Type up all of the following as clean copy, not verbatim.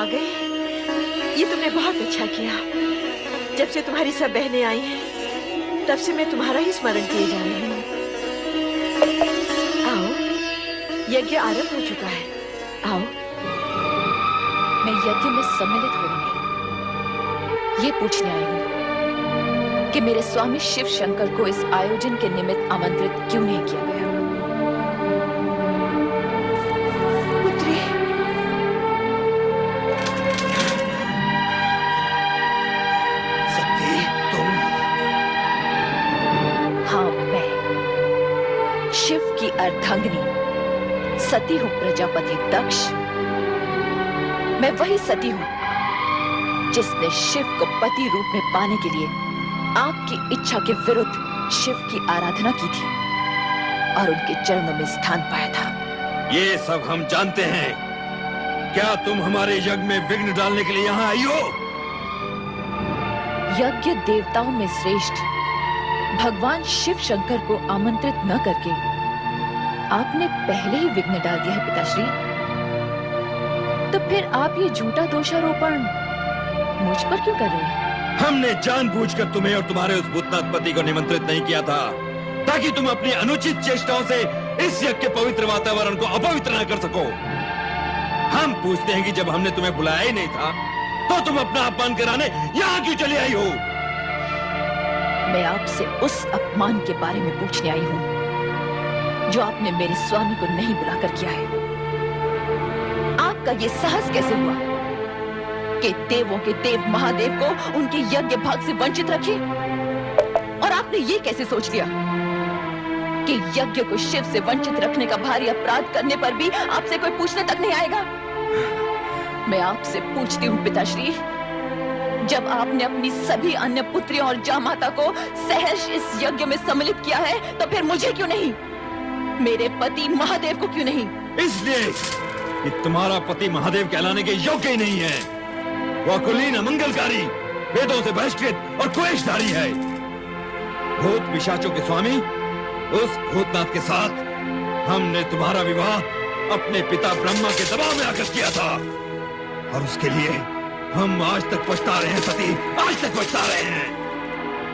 आ गई। ये तुमने बहुत अच्छा किया। जब से तुम्हारी सब बहनें आई हैं, तब से मैं तुम्हारा ही स्मरण किए जा रही हूँ। आओ, यज्ञ आरंभ हो चुका है। आओ। मैं यज्ञ में सम्मिलित होने नहीं, ये पूछने आई हूँ कि मेरे स्वामी शिव शंकर को इस आयोजन के निमित्त आमंत्रित क्यों नहीं किया गया। पुत्री, सती, तुम? हाँ, मैं शिव की अर्धांगिनी सती हूँ प्रजापति दक्ष। मैं वही सती हूँ जिसने शिव को पति रूप में पाने के लिए आपकी इच्छा के विरुद्ध शिव की आराधना की थी और उनके चरणों में स्थान पाया था। ये सब हम जानते हैं। क्या तुम हमारे यज्ञ में विघ्न डालने के लिए यहाँ आई हो? यज्ञ देवताओं में श्रेष्ठ भगवान शिव शंकर को आमंत्रित न करके आपने पहले ही विघ्न डाल दिया है पिताश्री। तो फिर आप ये झूठा दोषारोपण मुझ पर क्यों कर रहे हैं? हमने जानबूझकर तुम्हें और तुम्हारे उस भूतनाथ पति को निमंत्रित नहीं किया था ताकि तुम अपनी अनुचित चेष्टाओं से इस यज्ञ के पवित्र वातावरण को अपवित्र न कर सको। हम पूछते हैं कि जब हमने तुम्हें बुलाया ही नहीं था तो तुम अपना अपमान कराने यहाँ क्यों चली आई हो? मैं आपसे उस अपमान के बारे में पूछने आई हूँ जो आपने मेरे स्वामी को नहीं बुलाकर किया है। आपका ये साहस कैसे हुआ कि देवों के देव महादेव को उनके यज्ञ भाग से वंचित रखे? और आपने ये कैसे सोच लिया कि यज्ञ को शिव से वंचित रखने का भारी अपराध करने पर भी आपसे कोई पूछने तक नहीं आएगा? मैं आपसे पूछती हूँ पिताश्री, जब आपने अपनी सभी अन्य पुत्रियों और जामाता को सहर्ष इस यज्ञ में सम्मिलित किया है तो फिर मुझे क्यों नहीं? मेरे पति महादेव को क्यों नहीं? इसलिए कि तुम्हारा पति महादेव कहलाने के योग्य ही नहीं है। वह कुलीन अमंगलकारी, वेदों से बहिष्कृत और क्वेशधारी है। भूत पिशाचों के स्वामी उस भूतनाथ के साथ हमने तुम्हारा विवाह अपने पिता ब्रह्मा के दबाव में आकर किया था और उसके लिए हम आज तक पछता रहे हैं सती, आज तक पछता रहे हैं।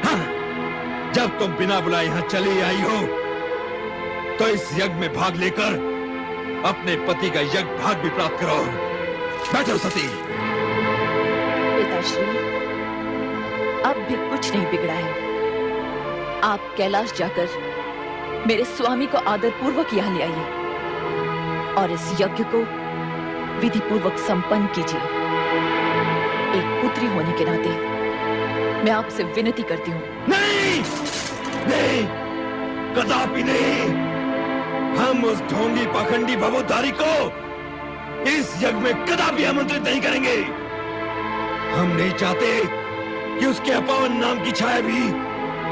हाँ, जब तुम बिना बुलाए यहाँ चली आई हो तो इस यज्ञ में भाग लेकर अपने पति का यज्ञ भाग भी प्राप्त करो। बैठो सती। पिताश्री, अब भी कुछ नहीं बिगड़ा है। आप कैलाश जाकर मेरे स्वामी को आदर पूर्वक यहाँ ले आइए और इस यज्ञ को विधि पूर्वक संपन्न कीजिए। एक पुत्री होने के नाते मैं आपसे विनती करती हूँ। नहीं, नहीं, कदापि नहीं। हम उस ढोंगी पाखंडी भवोद्धारी को इस यज्ञ में कदापि आमंत्रित नहीं करेंगे। हम नहीं चाहते कि उसके अपावन नाम की छाया भी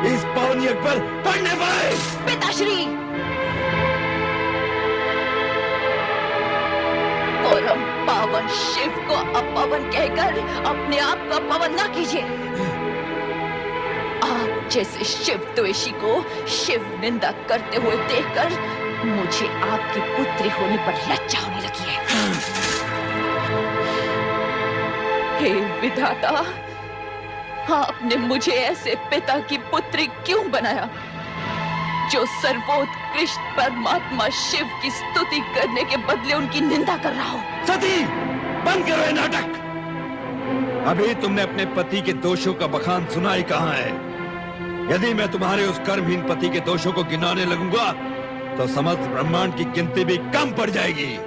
इस पावन यज्ञ पर पड़ने पाए। पिताश्री, परम पावन शिव को अपावन कहकर अपने आप का पावन ना कीजिए। आप जैसे शिव द्वेषी को शिव निंदा करते हुए देखकर मुझे आपकी पुत्री होने पर लज्जा होने लगी है। हे विधाता, आपने मुझे ऐसे पिता की पुत्री क्यों बनाया जो सर्वोत्कृष्ट परमात्मा शिव की स्तुति करने के बदले उनकी निंदा कर रहा हो? सती, बंद करो ये नाटक। अभी तुमने अपने पति के दोषों का बखान सुना ही कहाँ है? यदि मैं तुम्हारे उस कर्महीन पति के दोषों को गिनाने लगूंगा तो समस्त ब्रह्मांड की गिनती भी कम पड़ जाएगी।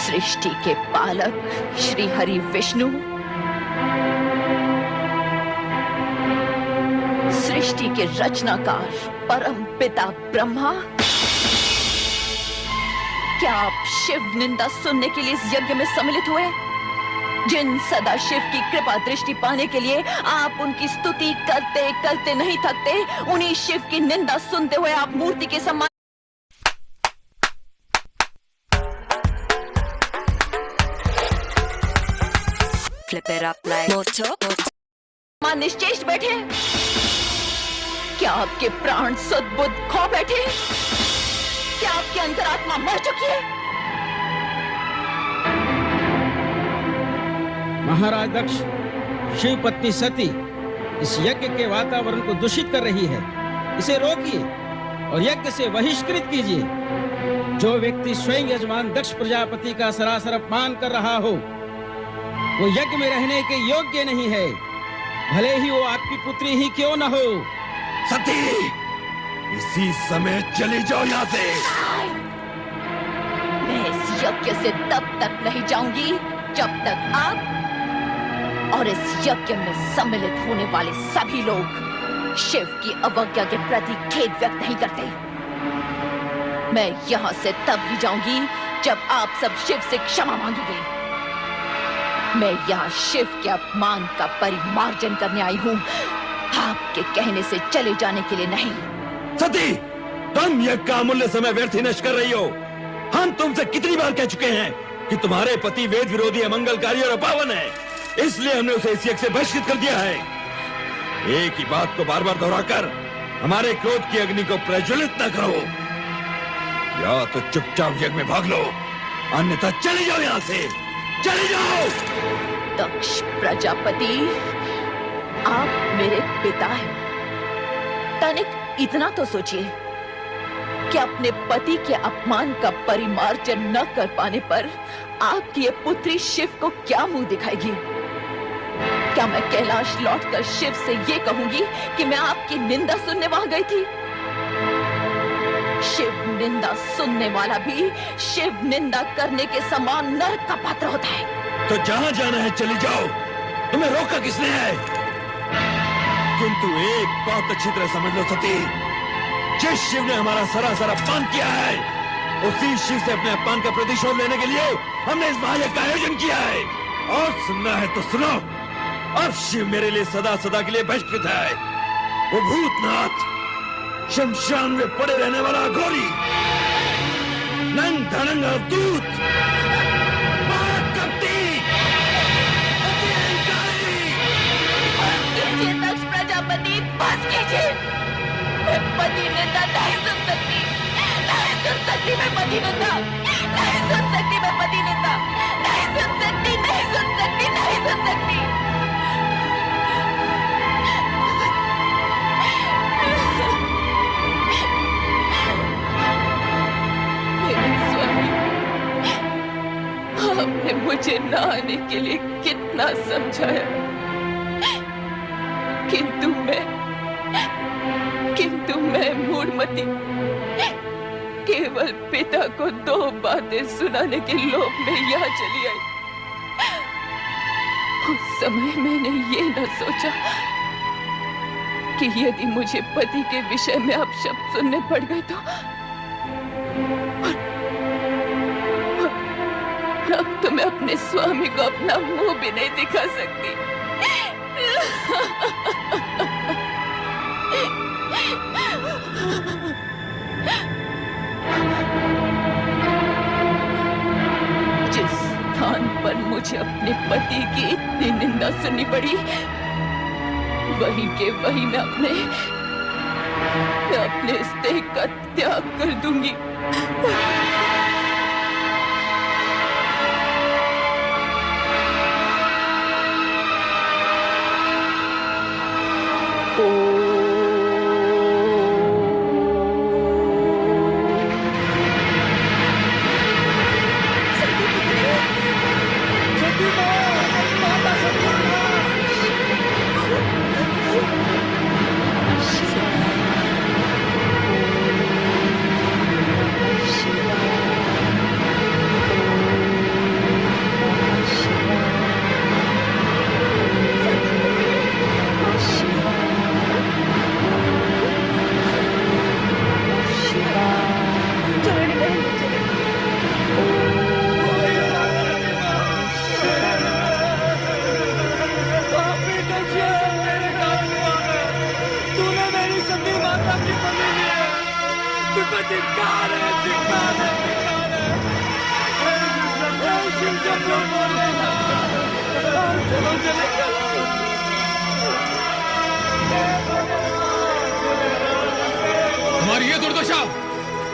सृष्टि के पालक श्री हरि विष्णु, सृष्टि के रचनाकार परम पिता ब्रह्मा, क्या आप शिव निंदा सुनने के लिए इस यज्ञ में सम्मिलित हुए? जिन सदा शिव की कृपा दृष्टि पाने के लिए आप उनकी स्तुति करते करते नहीं थकते, उन्हीं शिव की निंदा सुनते हुए आप मूर्ति के सम्मान flip it up like moto. मां निश्चेष्ट बैठे हैं? क्या आपके प्राण सुध बुद्ध खो बैठे हैं? क्या आपकी अंतरात्मा मर चुकी है? महाराज दक्ष, शिव पत्नी सती इस यज्ञ के वातावरण को दूषित कर रही है। इसे रोकिए और यज्ञ से बहिष्कृत कीजिए। जो व्यक्ति स्वयं यजमान दक्ष प्रजापति का सरासर अपमान कर रहा हो, वो यज्ञ में रहने के योग्य नहीं है, भले ही वो आपकी पुत्री ही क्यों न हो। सती, इसी समय चली जाओ यहाँ से। मैं इस यज्ञ से तब तक नहीं जाऊंगी जब तक आप और इस यज्ञ में सम्मिलित होने वाले सभी लोग शिव की अवज्ञा के प्रति खेद व्यक्त नहीं करते। मैं यहाँ से तब ही जाऊंगी जब आप सब शिव से क्षमा मांगेंगे। मैं यहाँ शिव के अपमान का परिमार्जन करने आई हूँ, आपके कहने से चले जाने के लिए नहीं। सती, तुम यज्ञ का अमूल्य समय व्यर्थ ही नष्ट कर रही हो। हम तुमसे कितनी बार कह चुके हैं कि तुम्हारे पति वेद विरोधी, अमंगलकारी और अपावन है, इसलिए हमने उसे इस यज्ञ से बहिष्कृत कर दिया है। एक ही बात को बार बार दोहराकर हमारे क्रोध की अग्नि को प्रज्वलित न करो। या तो चुपचाप यज्ञ में भाग लो, अन्यथा चले जाओ यहाँ से, चले जाओ। दक्ष प्रजापति, आप मेरे पिता हैं। तनिक इतना तो सोचिए कि अपने पति के अपमान का परिमार्जन न कर पाने पर आपकी ये पुत्री शिव को क्या मुंह दिखाएगी? क्या मैं कैलाश लौटकर शिव से ये कहूंगी कि मैं आपकी निंदा सुनने वहां गई थी? शिव निंदा सुनने वाला भी शिव निंदा करने के समान नरक का पात्र होता है। तो जहां जाना है चली जाओ, तुम्हें रोका किसने है? किंतु एक बात अच्छी तरह समझ लो सती, जिस शिव ने हमारा सरासर अपमान किया है, उसी शिव से अपने अपमान का प्रतिशोध लेने के लिए हमने इस महायज्ञ का आयोजन किया है। और सुनना है तो सुनो, अब शिव मेरे लिए सदा सदा के लिए बहिष्कृत है। वो भूतनाथ, शमशान में पड़े रहने वाला अघोरी, नंग धड़ंग दूत, दक्ष प्रजापति, बस कीजिए। मैं पति निंदा नहीं सुन सकती, नहीं सुन सकती। मैं पति निंदा नहीं सुन सकती, मैं पति निंदा नहीं सुन सकती, नहीं सुन सकती, नहीं सुन सकती। मेरे स्वामी, आपने मुझे न आने के लिए कितना समझाया, किंतु मैं मूढ़मती केवल पिता को 2 बातें सुनाने के लोभ में यहाँ चली आई। उस समय मैंने ये न सोचा कि यदि मुझे पति के विषय में अपशब्द सुनने पड़ गए तो अब तो मैं अपने स्वामी को अपना मुंह भी नहीं दिखा सकती। जिस स्थान पर मुझे अपने पति की इतनी निंदा सुननी पड़ी, वहीं के वहीं मैं अपने इस देह का त्याग कर दूंगी। धिक्कार है। चलो चले तुम्हारी ये दुर्दशा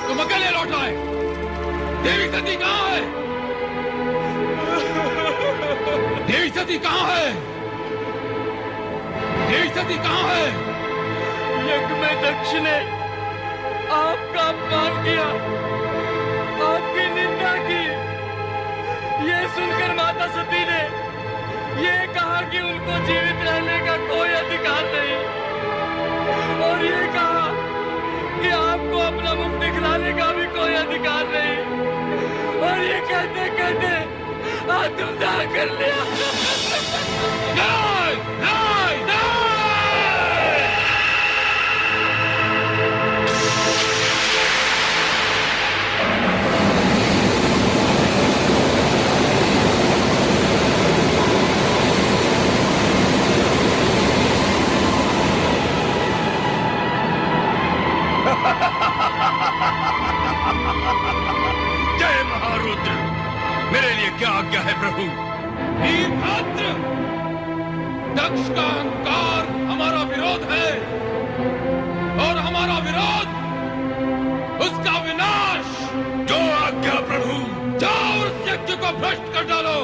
तुम अकेले लौट आए। देवी सती कहाँ है? देवी सती कहाँ है? देवी सती कहाँ है? यज्ञ में दक्ष ने आपका अपमान किया, आपकी निंदा की। ये सुनकर माता सती ने ये कहा कि उनको जीवित रहने का कोई अधिकार नहीं, और ये कहा कि आपको अपना मुख दिखलाने का भी कोई अधिकार नहीं, और ये कहते कहते आत्मदाह कर लिया। नहीं, नहीं, नहीं! जय महारुद्र, मेरे लिए क्या आज्ञा है प्रभु? वीरभद्र, दक्ष का अहंकार हमारा विरोध है, और हमारा विरोध उसका विनाश। जो आज्ञा प्रभु। जाओ उस यज्ञ को भ्रष्ट कर डालो,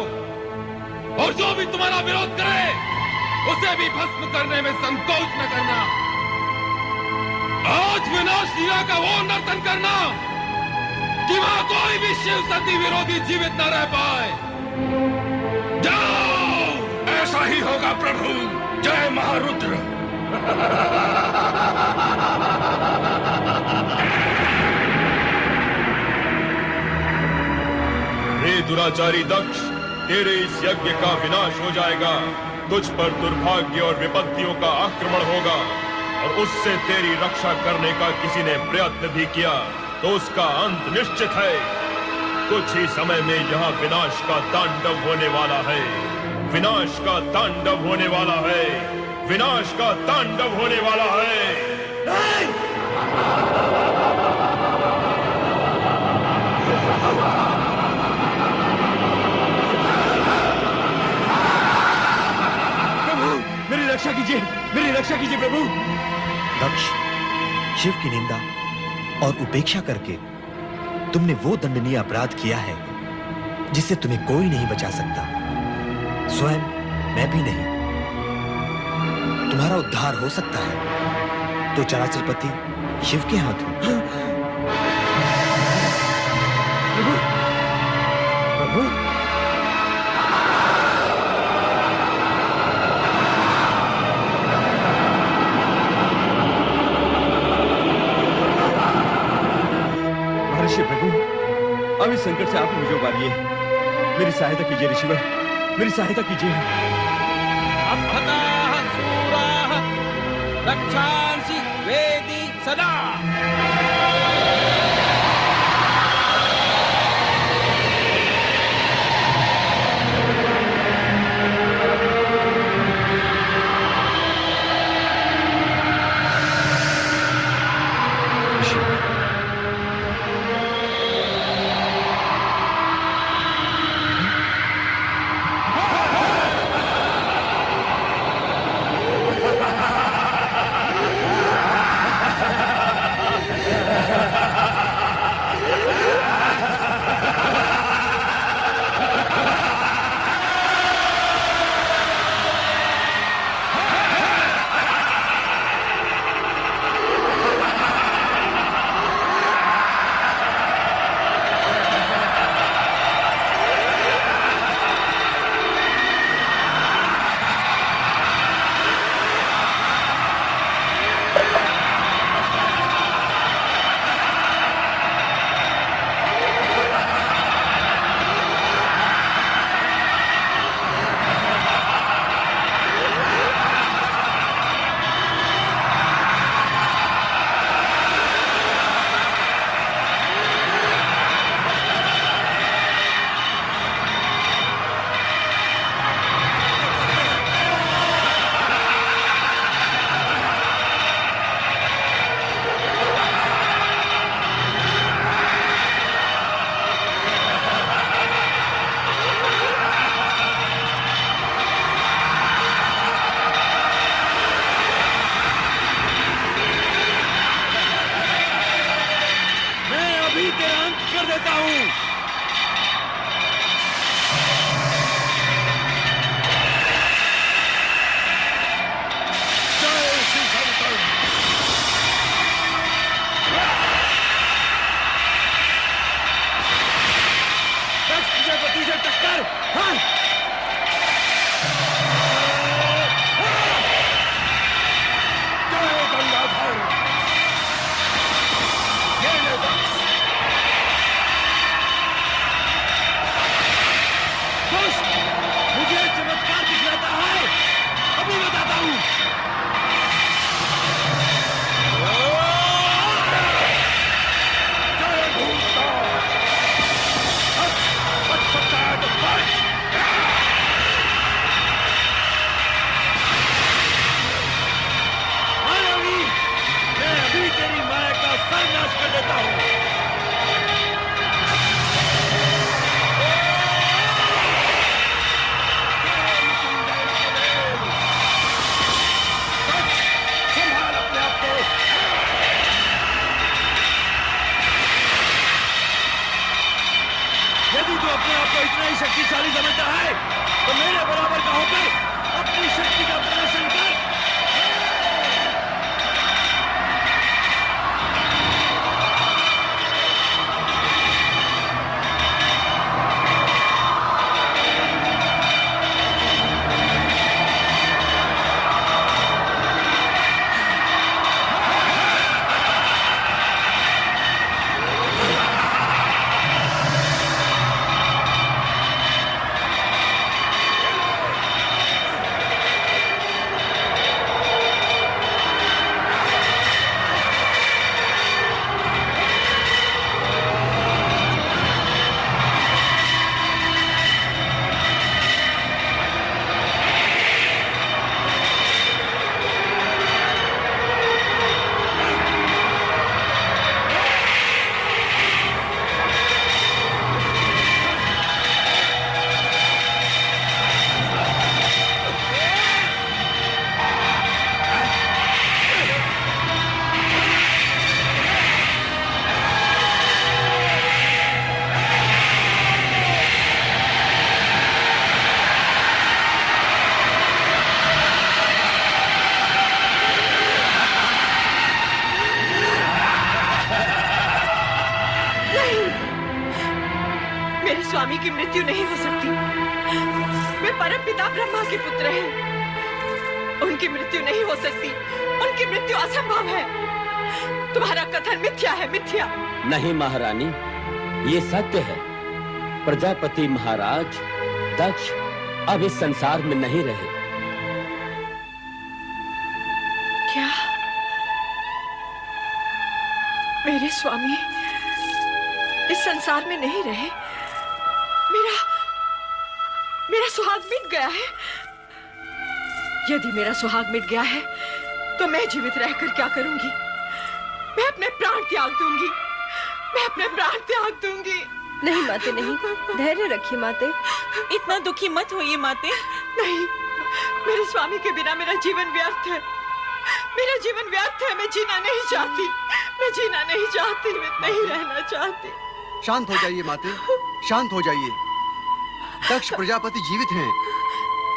और जो भी तुम्हारा विरोध करे उसे भी भस्म करने में संकोच न करना। आज विनाश लीला का वो नर्तन करना कि वहां कोई भी शिव सती विरोधी जीवित न रह पाए। जाओ, ऐसा ही होगा प्रभु। जय महारुद्र। हे दुराचारी दक्ष, तेरे इस यज्ञ का विनाश हो जाएगा। तुझ पर दुर्भाग्य और विपत्तियों का आक्रमण होगा, और उससे तेरी रक्षा करने का किसी ने प्रयत्न भी किया तो उसका अंत निश्चित है। कुछ ही समय में यहाँ विनाश का तांडव होने वाला है। विनाश का तांडव होने वाला है। विनाश का तांडव होने वाला है। प्रभु, मेरी रक्षा कीजिए, मेरी रक्षा कीजिए प्रभु। दक्ष, शिव की निंदा और उपेक्षा करके तुमने वो दंडनीय अपराध किया है जिससे तुम्हें कोई नहीं बचा सकता, स्वयं मैं भी नहीं। तुम्हारा उद्धार हो सकता है तो चराचरपति शिव के हाथ हो। प्रभु, प्रभु, प्रभु, अब इस संकट से आप मुझे उबारिए। मेरी सहायता कीजिए ऋषिवर, मेरी सहायता कीजिए। अपहताः शूराः रक्षांसि वेदी सदा। उनकी मृत्यु नहीं हो सकती। वे परम पिता ब्रह्मा के पुत्र हैं। उनकी मृत्यु नहीं हो सकती। उनकी मृत्यु असंभव है। तुम्हारा कथन मिथ्या है, मिथ्या। नहीं महारानी, ये सत्य है। प्रजापति महाराज दक्ष अब इस संसार में नहीं रहे। क्या मेरे स्वामी इस संसार में नहीं रहे? मेरा सुहाग मिट गया है। यदि मेरा सुहाग मिट गया है तो मैं जीवित रहकर क्या करूंगी? मैं अपने प्राण त्याग दूंगी। मैं अपने प्राण त्याग दूंगी। नहीं माते, नहीं, धैर्य रखिए माते। इतना दुखी मत होइए माते। नहीं, मेरे स्वामी के बिना मेरा जीवन व्यर्थ है। मेरा जीवन व्यर्थ है। मैं जीना नहीं चाहती। मैं जीना नहीं चाहती। मैं नहीं रहना चाहती। शांत हो जाइए माते, शांत हो जाइए। दक्ष प्रजापति जीवित हैं।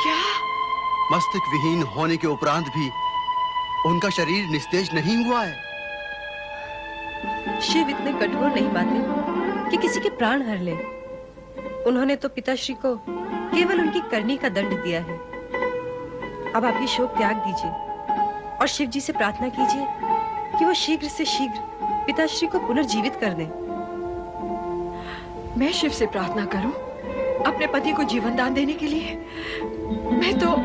क्या? मस्तक विहीन होने के उपरांत भी उनका शरीर निस्तेज नहीं हुआ है। शिव इतने कठोर नहीं माते कि किसी के प्राण हर ले। उन्होंने तो पिताश्री को केवल उनकी करनी का दंड दिया है। अब आप ये शोक त्याग दीजिए और शिव जी से प्रार्थना कीजिए कि वो शीघ्र से शीघ्र पिताश्री को पुनर्जीवित कर दें। मैं शिव से प्रार्थना करूं अपने पति को जीवन दान देने के लिए? मैं तो,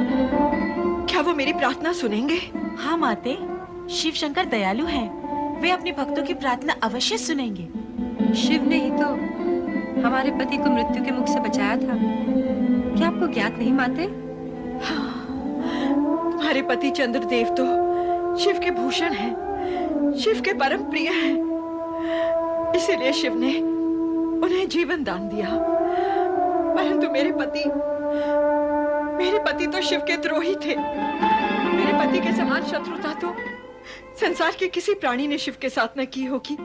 क्या वो मेरी प्रार्थना सुनेंगे? हाँ माते, शिव शंकर दयालु हैं। वे अपने भक्तों की प्रार्थना अवश्य सुनेंगे। शिव ने ही तो हमारे पति को मृत्यु के मुख से बचाया था। क्या आपको ज्ञात नहीं माते? तुम्हारे पति चंद्रदेव तो शिव के भूषण हैं, शिव के परम प्रिय हैं। इसीलिए शिव ने उन्हें जीवन दान दिया। परंतु मेरे पति तो शिव के द्रोही थे। मेरे पति के समान शत्रुता तो संसार के किसी प्राणी ने शिव के साथ न की होगी।